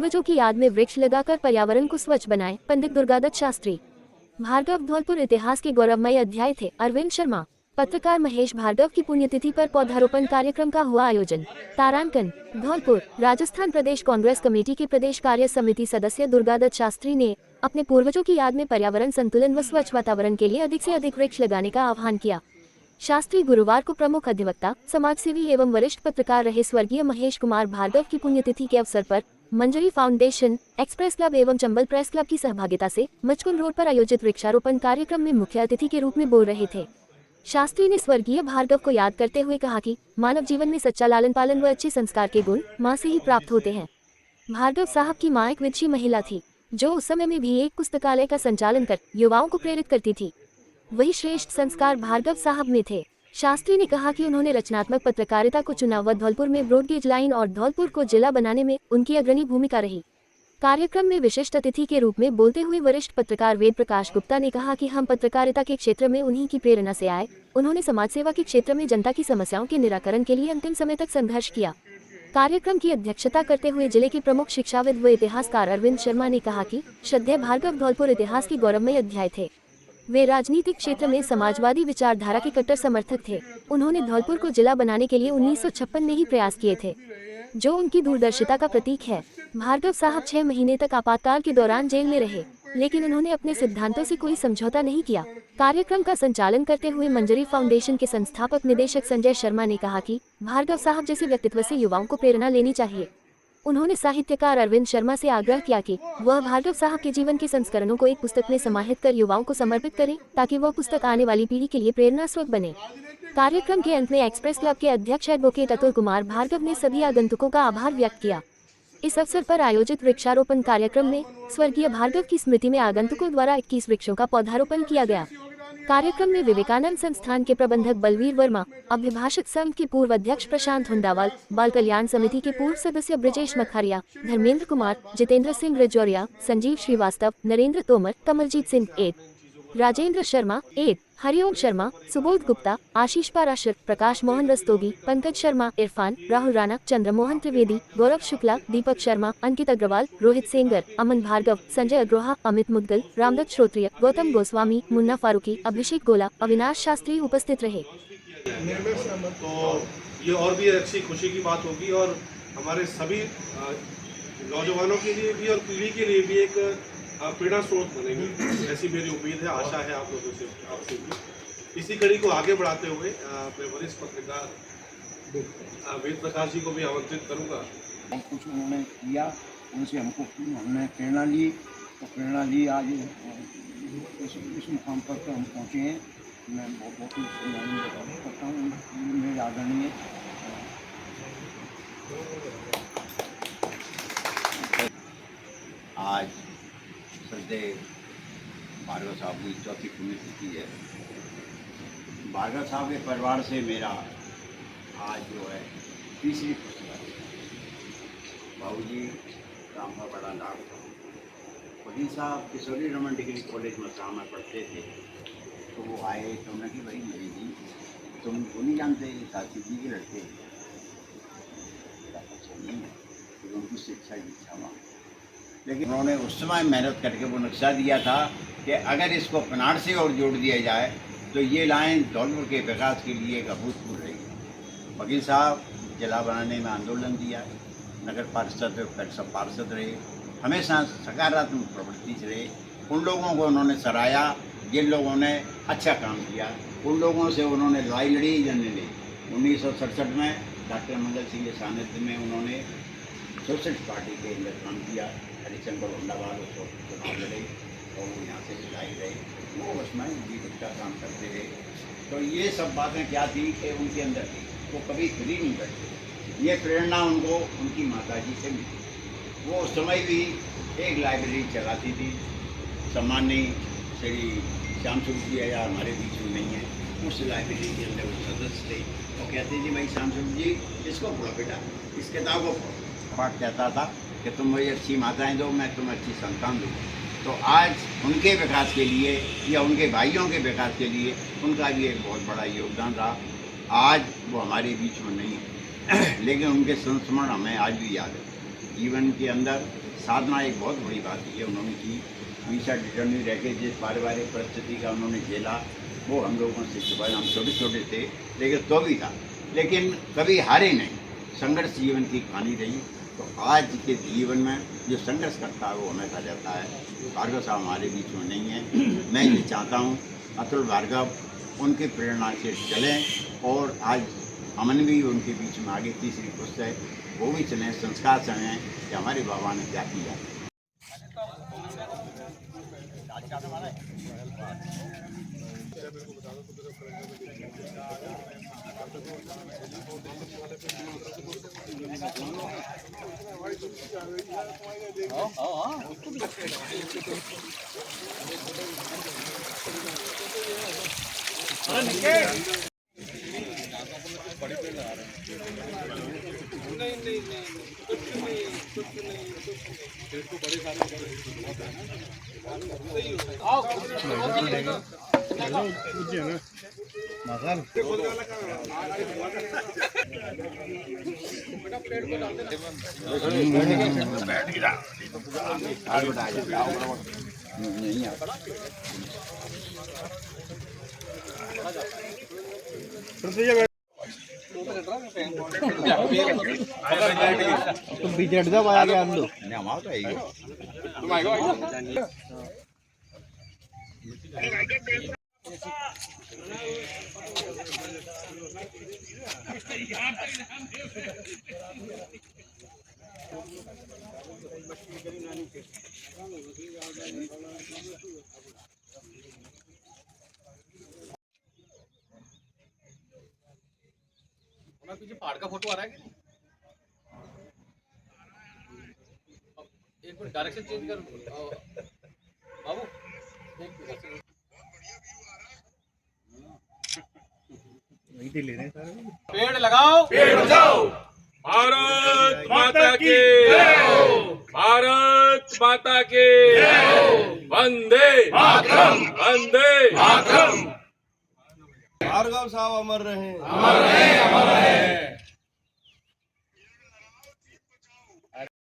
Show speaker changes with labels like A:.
A: पूर्वजों की याद में वृक्ष लगाकर पर्यावरण को स्वच्छ बनाएं। पंडित दुर्गादत्त शास्त्री। भार्गव धौलपुर इतिहास के गौरवमय अध्याय थे। अरविंद शर्मा। पत्रकार महेश भार्गव की पुण्यतिथि पर पौधारोपण कार्यक्रम का हुआ आयोजन। तारांकन, धौलपुर। राजस्थान प्रदेश कांग्रेस कमेटी के प्रदेश कार्य समिति सदस्य दुर्गादत्त शास्त्री ने अपने पूर्वजों की याद में पर्यावरण संतुलन व स्वच्छ वातावरण के लिए अधिक से अधिक वृक्ष लगाने का आह्वान किया। शास्त्री गुरुवार को प्रमुख अधिवक्ता, समाजसेवी एवं वरिष्ठ पत्रकार रहे स्वर्गीय महेश कुमार भार्गव की पुण्यतिथि के अवसर पर मंजरी फाउंडेशन, एक्सप्रेस क्लब एवं चंबल प्रेस क्लब की सहभागिता से मचकुंड रोड पर आयोजित वृक्षारोपण कार्यक्रम में मुख्य अतिथि के रूप में बोल रहे थे। शास्त्री ने स्वर्गीय भार्गव को याद करते हुए कहा कि मानव जीवन में सच्चा लालन पालन व अच्छे संस्कार के गुण माँ से ही प्राप्त होते हैं। भार्गव साहब की माँ एक विदुषी महिला थी, जो उस समय में भी एक पुस्तकालय का संचालन कर युवाओं को प्रेरित करती थी। वही श्रेष्ठ संस्कार भार्गव साहब में थे। शास्त्री ने कहा कि उन्होंने रचनात्मक पत्रकारिता को चुना व धौलपुर में ब्रॉडगेज लाइन और धौलपुर को जिला बनाने में उनकी अग्रणी भूमिका रही। कार्यक्रम में विशिष्ट अतिथि के रूप में बोलते हुए वरिष्ठ पत्रकार वेद प्रकाश गुप्ता ने कहा कि हम पत्रकारिता के क्षेत्र में उन्हीं की प्रेरणा से आए। उन्होंने समाज सेवा के क्षेत्र में जनता की समस्याओं के निराकरण के लिए अंतिम समय तक संघर्ष किया। कार्यक्रम की अध्यक्षता करते हुए जिले के प्रमुख शिक्षाविद व इतिहासकार अरविंद शर्मा ने कहा कि श्रद्धेय भार्गव धौलपुर इतिहास के गौरवमय अध्याय थे। वे राजनीतिक क्षेत्र में समाजवादी विचारधारा के कट्टर समर्थक थे। उन्होंने धौलपुर को जिला बनाने के लिए 1956 में ही प्रयास किए थे, जो उनकी दूरदर्शिता का प्रतीक है। भार्गव साहब 6 महीने तक आपातकाल के दौरान जेल में रहे, लेकिन उन्होंने अपने सिद्धांतों से कोई समझौता नहीं किया। कार्यक्रम का संचालन करते हुए मंजरी फाउंडेशन के संस्थापक निदेशक संजय शर्मा ने कहा कि भार्गव साहब जैसे व्यक्तित्व से युवाओं को प्रेरणा लेनी चाहिए। उन्होंने साहित्यकार अरविंद शर्मा से आग्रह किया कि वह भार्गव साहब के जीवन के संस्करणों को एक पुस्तक में समाहित कर युवाओं को समर्पित करें, ताकि वह पुस्तक आने वाली पीढ़ी के लिए प्रेरणा स्रोत बने। कार्यक्रम के अंत में एक्सप्रेस क्लब के अध्यक्ष एडवोकेट अतुल कुमार भार्गव ने सभी आगंतुकों का आभार व्यक्त किया। इस अवसर पर आयोजित वृक्षारोपण कार्यक्रम में स्वर्गीय भार्गव की स्मृति में आगंतुकों द्वारा 21 वृक्षों का पौधारोपण किया गया। कार्यक्रम में विवेकानंद संस्थान के प्रबंधक बलवीर वर्मा, अभिभाषक संघ के पूर्व अध्यक्ष प्रशांत हुंडावाल, बाल कल्याण समिति के पूर्व सदस्य ब्रजेश मखारिया, धर्मेंद्र कुमार, जितेंद्र सिंह रजौरिया, संजीव श्रीवास्तव, नरेंद्र तोमर, कमलजीत सिंह एड, राजेंद्र शर्मा एड, हरिओम शर्मा, सुबोध गुप्ता, आशीष पाराशर, प्रकाश मोहन रस्तोगी, पंकज शर्मा, इरफान, राहुल राणा, चंद्रमोहन त्रिवेदी, गौरव शुक्ला, दीपक शर्मा, अंकित अग्रवाल, रोहित सेंगर, अमन भार्गव, संजय अग्रोहा, अमित मुदगल, रामदत्त श्रोत्रिय, गौतम गोस्वामी, मुन्ना फारूकी, अभिषेक गोला, अविनाश शास्त्री उपस्थित रहे।
B: तो ये और भी अच्छी खुशी की बात होगी और हमारे सभी नौजवानों के लिए भी और पीढ़ी के लिए भी एक प्रेरणा स्रोत बनेगी, ऐसी मेरी उम्मीद है, आशा है आप लोगों से, आपसे भी। इसी कड़ी को आगे बढ़ाते हुए मैं वरिष्ठ पत्रकार वेद प्रकाश जी को भी आमंत्रित करूंगा।
C: कुछ उन्होंने किया, उनसे हमने प्रेरणा ली, तो प्रेरणा ली आज इस मुकाम पर हम पहुँचे हैं। मैं बहुत ही धन्यवाद करता हूँ मेरे आदरणीय
D: आज श्रद्धेय भार्गव साहब की 4थी पुण्यतिथि है। भार्गव साहब के परिवार से मेरा आज जो है 3री पुस्तक। बाबूजी काम का बड़ा लाभ था। वकील साहब किशोरी रमन डिग्री कॉलेज में शाम में पढ़ते थे, तो वो आए तो उन्होंने कि भाई मेरी जी तुम तो नहीं जानते साथी जी के लड़के नहीं है, तो उनकी शिक्षा की इच्छा वहाँ, लेकिन उन्होंने उस समय मेहनत करके वो नक्शा दिया था कि अगर इसको पनाड़ से और जोड़ दिया जाए तो ये लाइन धौलपुर के विकास के लिए एक अभूतपूर्व रहेगी। वकील साहब जिला बनाने में आंदोलन दिया, नगर पार्षद पार्षद रहे, हमेशा सकारात्मक प्रवृत्ति से रहे। उन लोगों को उन्होंने सराहा जिन लोगों ने अच्छा काम किया, उन लोगों से उन्होंने लड़ाई लड़ी जन्ने ली। 1967 में डॉक्टर मंगल सिंह के सानिध्य में उन्होंने सोशलिस्ट पार्टी के अंदर काम किया। हरिचंद्र हुंडावाल उस वक्त चुनाव लड़े और वो यहाँ से विधायक रहे, वो उसमें जीवित का काम करते रहे। तो ये सब बातें क्या थी कि उनके अंदर थी, वो कभी फ्री नहीं बैठते। ये प्रेरणा उनको उनकी माताजी से मिली। वो उस समय भी एक लाइब्रेरी चलाती थी। सम्माननीय श्री श्याम स्वरूप जी या हमारे बीच में नहीं है, उस लाइब्रेरी के अंदर वो सदस्य थे। वो कहते जी भाई श्याम स्वरूप जी इसको पढ़ो बेटा, इस किताब को पढ़ो। पाठ कहता था कि तुम मुझे अच्छी माताएं दो, मैं तुम्हें अच्छी संतान दूँ। तो आज उनके विकास के लिए या उनके भाइयों के विकास के लिए उनका भी एक बहुत बड़ा योगदान रहा। आज वो हमारे बीच में नहीं है लेकिन उनके संस्मरण हमें आज भी याद है। जीवन के अंदर साधना एक बहुत बड़ी बात है उन्होंने की। मीशा डिटर्नी रह के जिस पारिवारिक परिस्थिति का उन्होंने झेला वो हम लोगों से छुपाया। हम छोटे छोटे थे लेकिन तो भी था, लेकिन कभी हारे नहीं। संघर्ष जीवन की कहानी रही। तो आज के जीवन में जो संघर्ष करता है वो हमेशा जाता है। भार्गव साहब हमारे बीच में नहीं है। मैं ये चाहता हूँ अतुल भार्गव उनकी प्रेरणा से चलें और आज अमन भी उनके बीच में आगे तीसरी पुस्त है वो भी चलें, संस्कार चलें कि हमारे बाबा ने क्या किया।
C: तुम बीच हट जाओ, आ गया अंदर।
D: नहीं हमारा तो है
E: पीछे पहाड़ का फोटो आ रहा है कि एक मिनट डायरेक्शन चेंज कर बाबू। पेड़ लगाओ, पेड़ बचाओ।
F: भारत माता की भारत माता की वंदे मातरम, वंदे मातरम।
B: भार्गव साहब अमर रहे,
F: अमर रहे, अमर रहे।